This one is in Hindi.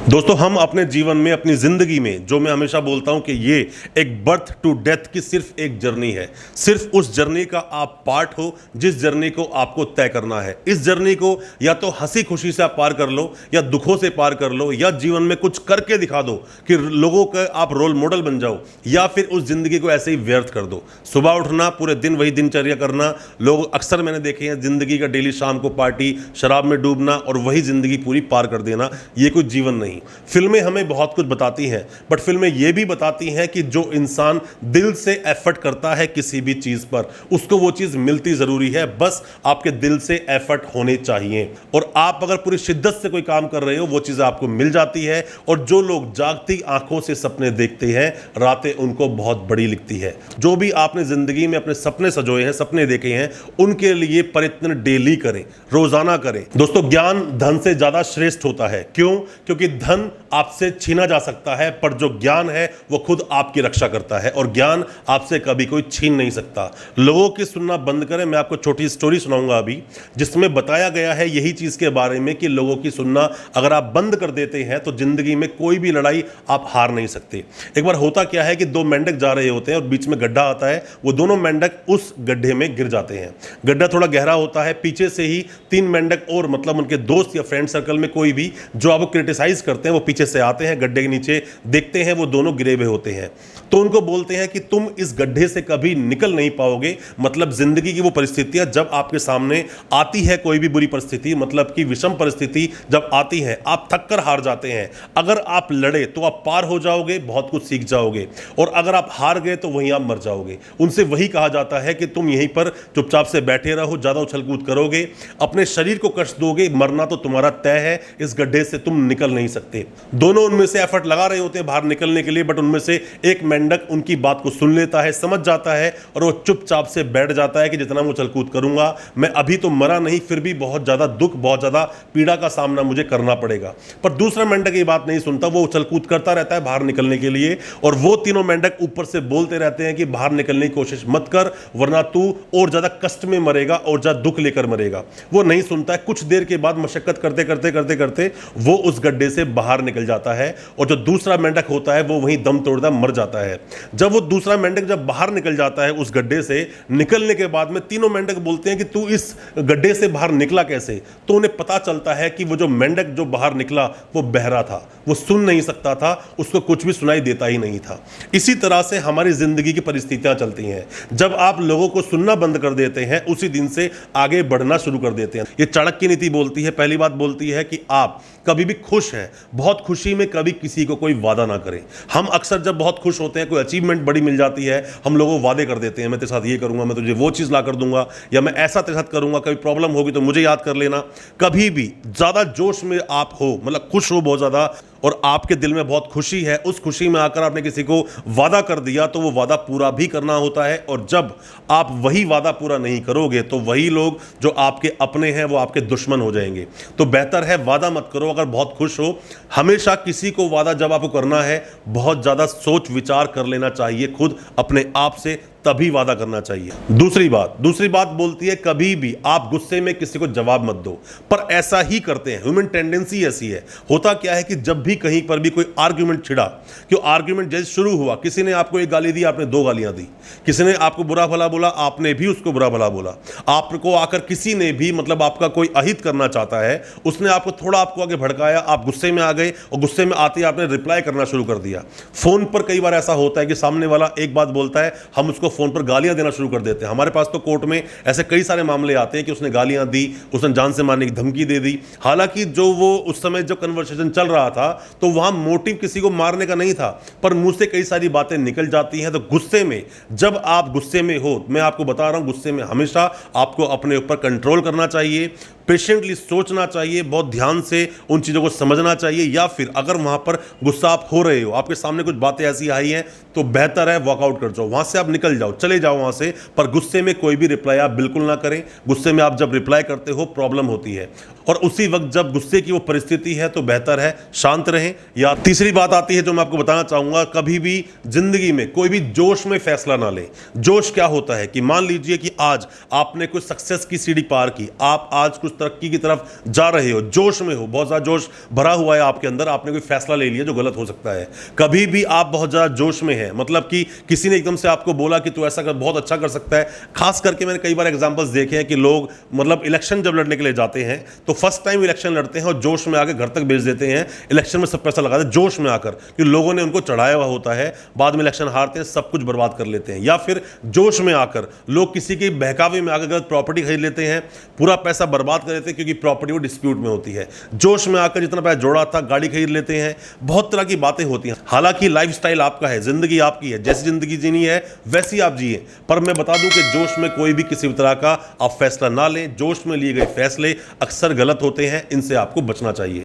दोस्तों, हम अपने जीवन में, अपनी जिंदगी में, जो मैं हमेशा बोलता हूं कि ये एक बर्थ टू डेथ की सिर्फ एक जर्नी है। सिर्फ उस जर्नी का आप पार्ट हो जिस जर्नी को आपको तय करना है। इस जर्नी को या तो हंसी खुशी से आप पार कर लो, या दुखों से पार कर लो, या जीवन में कुछ करके दिखा दो कि लोगों का आप रोल मॉडल बन जाओ, या फिर उस जिंदगी को ऐसे ही व्यर्थ कर दो। सुबह उठना, पूरे दिन वही दिनचर्या करना। लोग अक्सर मैंने देखे हैं जिंदगी का डेली शाम को पार्टी, शराब में डूबना और वही जिंदगी पूरी पार कर देना। ये कोई जीवन नहीं। फिल्में हमें बहुत कुछ बताती हैं, बट फिल्में यह भी बताती हैं कि जो इंसान दिल से एफर्ट करता है किसी भी चीज पर, उसको वो चीज मिलती जरूरी है। बस आपके दिल से एफर्ट होने चाहिए, और आप अगर पूरी शिद्दत से कोई काम कर रहे हो, वो चीज आपको मिल जाती है। और जो लोग जागती आंखों से सपने देखते हैं, रातें उनको बहुत बड़ी लिखती है। जो भी आपने जिंदगी में अपने सपने सजोए हैं, सपने देखे हैं, उनके लिए प्रयत्न डेली करें, रोजाना करें। दोस्तों, ज्ञान धन से ज्यादा श्रेष्ठ होता है। क्यों? क्योंकि धन आपसे छीना जा सकता है, पर जो ज्ञान है वो खुद आपकी रक्षा करता है, और ज्ञान आपसे कभी कोई छीन नहीं सकता। लोगों की सुनना बंद करें। मैं आपको छोटी स्टोरी सुनाऊंगा अभी, जिसमें बताया गया है यही चीज के बारे में कि लोगों की सुनना अगर आप बंद कर देते हैं तो जिंदगी में कोई भी लड़ाई आप हार नहीं सकते। एक बार होता क्या है कि दो मेंढक जा रहे होते हैं और बीच में गड्ढा आता है। वो दोनों मेंढक उस गड्ढे में गिर जाते हैं। गड्ढा थोड़ा गहरा होता है। पीछे से ही तीन मेंढक और, मतलब उनके दोस्त या फ्रेंड सर्कल में कोई भी, जो आपको क्रिटिसाइज करते हैं, वो पीछे से आते हैं, गड्ढे के नीचे देखते हैं वो दोनों गिरे हुए होते हैं। तो उनको बोलते हैं कि तुम इस गड्ढे से कभी निकल नहीं पाओगे। मतलब जिंदगी की वो परिस्थितियां जब आपके सामने आती है, कोई भी बुरी परिस्थिति, मतलब कि विषम परिस्थिति जब आती है, आप थक कर हार जाते हैं। अगर आप लड़े तो आप पार हो जाओगे, बहुत कुछ सीख जाओगे, और अगर आप हार गए तो वहीं आप मर जाओगे। उनसे वही कहा जाता है कि तुम यहीं पर चुपचाप से बैठे रहो, ज्यादा उछल कूद करोगे, अपने शरीर को कष्ट दोगे, मरना तो तुम्हारा तय है। इस गड्ढे से तुम निकल नहीं सकते। दोनों उनमें से एफर्ट लगा रहे होते हैं बाहर निकलने के लिए, बट उनमें से एक मेंढक उनकी बात को सुन लेता है, समझ जाता है, और वो चुपचाप से बैठ जाता है कि जितना मैं उछल कूद करूंगा, मैं अभी तो मरा नहीं, फिर भी बहुत ज्यादा दुख, बहुत ज्यादा पीड़ा का सामना मुझे करना पड़ेगा। पर दूसरा मेंढक ये बात नहीं सुनता। वो उछल कूद करता रहता है बाहर निकलने के लिए, और वो तीनों मेंढक ऊपर से बोलते रहते हैं कि बाहर निकलने की कोशिश मत कर, वरना तू और ज्यादा कष्ट में मरेगा और ज्यादा दुख लेकर मरेगा। वो नहीं सुनता है। कुछ देर के बाद मशक्कत करते करते करते करते वो उस गड्ढे से बाहर निकल जाता है, और जो दूसरा मेंढक होता है वो वहीं दम तोड़ता मर जाता है। जब वो दूसरा मेंढक जब बाहर निकल जाता है उस गड्ढे से, निकलने के बाद में तीनों मेंढक बोलते हैं कि तू इस गड्ढे से बाहर निकला कैसे? तो उन्हें पता चलता है कि वो जो मेंढक जो बाहर निकला वो बहरा था, वो सुन नहीं सकता था, उसको कुछ भी सुनाई देता ही नहीं था। इसी तरह से हमारी जिंदगी की परिस्थितियां चलती हैं। जब आप लोगों को सुनना बंद कर देते हैं, उसी दिन से आगे बढ़ना शुरू कर देते हैं। ये चाणक्य नीति बोलती है, पहली बात बोलती है कि आप कभी भी खुश हैं, बहुत खुशी में कभी किसी को कोई वादा ना करें। हम अक्सर जब बहुत खुश होते हैं, कोई अचीवमेंट बड़ी मिल जाती है, हम लोगों को वादे कर देते हैं, मैं तेरे साथ ये करूंगा, मैं तुझे वो चीज ला कर दूंगा, या मैं ऐसा तेरे साथ करूंगा, कभी प्रॉब्लम होगी तो मुझे याद कर लेना। कभी भी ज्यादा जोश में आप हो, मतलब खुश हो बहुत ज्यादा, और आपके दिल में बहुत खुशी है, उस खुशी में आकर आपने किसी को वादा कर दिया, तो वो वादा पूरा भी करना होता है। और जब आप वही वादा पूरा नहीं करोगे तो वही लोग जो आपके अपने हैं वो आपके दुश्मन हो जाएंगे। तो बेहतर है वादा मत करो। अगर बहुत खुश हो, हमेशा किसी को वादा जब आपको करना है, बहुत ज्यादा सोच विचार कर लेना चाहिए खुद अपने आप से, तभी वादा करना चाहिए। दूसरी बात बोलती है, कभी भी आप गुस्से में किसी को जवाब मत दो। पर ऐसा ही करते हैं, ह्यूमन टेंडेंसी ऐसी है। होता क्या है कि जब भी कहीं पर भी कोई आर्ग्यूमेंट छिड़ा, क्यों आर्ग्यूमेंट जैसे शुरू हुआ, किसी ने आपको एक गाली दी, आपने दो गालियां दी, किसी ने आपको बुरा भला बोला, आपने भी उसको बुरा भला बोला, आपको आकर किसी ने भी, मतलब आपका कोई अहित करना चाहता है, उसने आपको थोड़ा आपको आगे भड़काया, आप गुस्से में आ गए, और गुस्से में आते ही आपने रिप्लाई करना शुरू कर दिया। फोन पर कई बार ऐसा होता है कि सामने वाला एक बात बोलता है, हम उसको फोन पर गालियां देना शुरू कर देते हैं। हमारे पास तो कोर्ट में ऐसे कई सारे मामले आते हैं कि उसने गालियां दी, उसने जान से मारने की धमकी दे दी। हालांकि जो वो उस समय जो कन्वर्सेशन चल रहा था, तो वहां मोटिव किसी को मारने का नहीं था, पर मुंह से कई सारी बातें निकल जाती हैं। तो गुस्से में, जब आप गुस्से में हो, मैं आपको बता रहा हूं, गुस्से में हमेशा आपको अपने ऊपर कंट्रोल करना चाहिए, पेशेंटली सोचना चाहिए, बहुत ध्यान से उन चीज़ों को समझना चाहिए। या फिर अगर वहां पर गुस्सा आप हो रहे हो, आपके सामने कुछ बातें ऐसी आई हैं, तो बेहतर है वॉकआउट कर जाओ, वहां से आप निकल जाओ, चले जाओ वहां से। पर गुस्से में कोई भी रिप्लाई आप बिल्कुल ना करें। गुस्से में आप जब रिप्लाई करते हो प्रॉब्लम होती है, और उसी वक्त जब गुस्से की वो परिस्थिति है तो बेहतर है शांत रहें। या तीसरी बात आती है जो मैं आपको बताना चाहूंगा, कभी भी जिंदगी में कोई भी जोश में फैसला ना लें। जोश क्या होता है कि मान लीजिए कि आज आपने कुछ सक्सेस की सीढ़ी पार की, आप आज कुछ उस तरक्की की तरफ जा रहे हो, जोश में हो, बहुत ज़्यादा जोश भरा हुआ है आपके अंदर, आपने कोई फैसला ले लिया जो गलत हो सकता है। कभी भी आप बहुत ज़्यादा जोश में हैं, मतलब कि किसी ने एकदम से आपको बोला कि तू ऐसा कर, बहुत अच्छा कर सकता है। खास करके मैंने कई बार एग्जांपल्स देखे हैं कि लोग मतलब इलेक्शन जब लड़ने के लिए जाते हैं तो फर्स्ट टाइम इलेक्शन लड़ते हैं और जोश में आकर घर तक भेज देते हैं, इलेक्शन में सब पैसा लगा देते हैं जोश में आकर, कि लोगों ने उनको चढ़ाया हुआ होता है, बाद में इलेक्शन हारते हैं, सब कुछ बर्बाद कर लेते हैं। या फिर जोश में आकर लोग किसी के बहकावे में आकर गलत प्रॉपर्टी खरीद लेते हैं, पूरा पैसा बर्बाद कर देते हैं क्योंकि प्रॉपर्टी वो डिस्प्यूट में होती है। जोश में आकर जितना पैसा जोड़ा था गाड़ी खरीद लेते हैं, बहुत तरह की बातें होती हैं। हालांकि लाइफस्टाइल आपका है, जिंदगी आपकी है, जैसी जिंदगी जीनी है वैसी आप जिए। पर मैं बता दूं कि जोश में कोई भी किसी भी तरह का आप फैसला ना लें। जोश में लिए गए फैसले अक्सर गलत होते हैं, इनसे आपको बचना चाहिए।